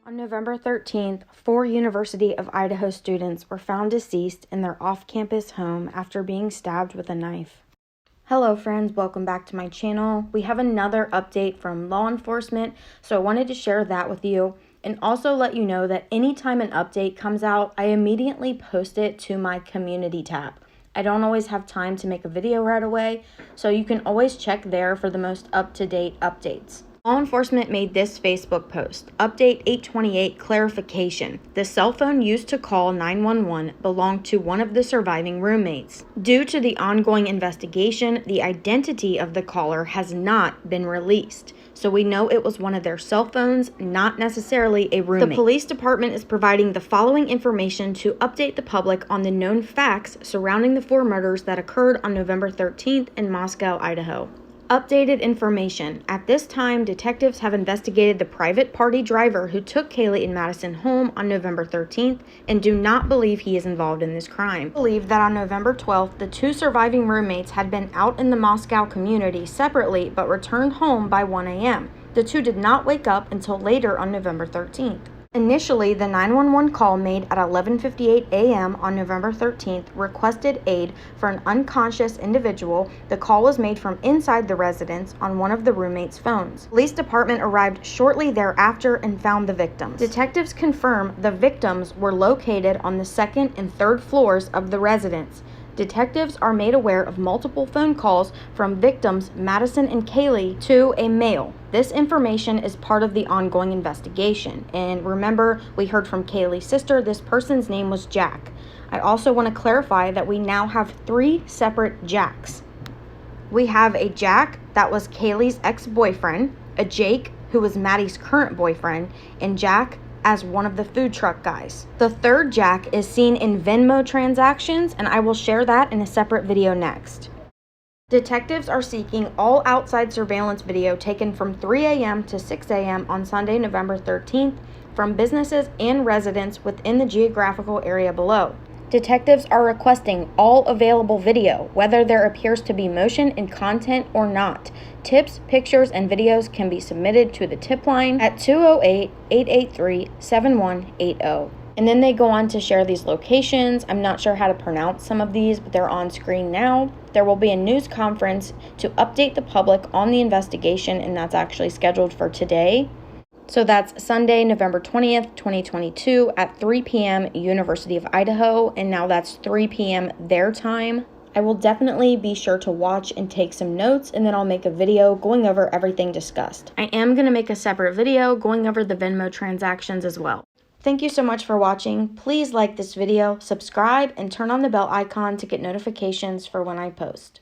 On November 13th, 4 University of Idaho students were found deceased in their off-campus home after being stabbed with a knife. Hello friends, welcome back to my channel. We have another update from law enforcement, so I wanted to share that with you and also let you know that anytime an update comes out, I immediately post it to my community tab. I don't always have time to make a video right away, so you can always check there for the most up-to-date updates. Law enforcement made this Facebook post, Update 828 Clarification. The cell phone used to call 911 belonged to one of the surviving roommates. Due to the ongoing investigation, the identity of the caller has not been released. So we know it was one of their cell phones, not necessarily a roommate. The police department is providing the following information to update the public on the known facts surrounding the 4 murders that occurred on November 13th in Moscow, Idaho. Updated information. At this time, detectives have investigated the private party driver who took Kaylee and Madison home on November 13th and do not believe he is involved in this crime. Believe that on November 12th, the 2 surviving roommates had been out in the Moscow community separately but returned home by 1 a.m. The 2 did not wake up until later on November 13th. Initially, the 911 call made at 11:58 a.m. on November 13th requested aid for an unconscious individual. The call was made from inside the residence on one of the roommates' phones. Police department arrived shortly thereafter and found the victims. Detectives confirm the victims were located on the 2nd and 3rd floors of the residence. Detectives are made aware of multiple phone calls from victims Madison and Kaylee to a male. This information is part of the ongoing investigation. And remember, we heard from Kaylee's sister, this person's name was Jack. I also want to clarify that we now have 3 separate Jacks. We have a Jack that was Kaylee's ex-boyfriend, a Jake who was Maddie's current boyfriend, and Jack as one of the food truck guys. The 3rd Jack is seen in Venmo transactions, and I will share that in a separate video next. Detectives are seeking all outside surveillance video taken from 3 a.m. to 6 a.m. on Sunday, November 13th from businesses and residents within the geographical area below. Detectives are requesting all available video, whether there appears to be motion in content or not. Tips, pictures, and videos can be submitted to the tip line at 208-883-7180. And then they go on to share these locations. I'm not sure how to pronounce some of these, but they're on screen now. There will be a news conference to update the public on the investigation, and that's actually scheduled for today. So that's Sunday, November 20th, 2022 at 3 p.m. University of Idaho, and now that's 3 p.m. their time. I will definitely be sure to watch and take some notes, and then I'll make a video going over everything discussed. I am going to make a separate video going over the Venmo transactions as well. Thank you so much for watching. Please like this video, subscribe, and turn on the bell icon to get notifications for when I post.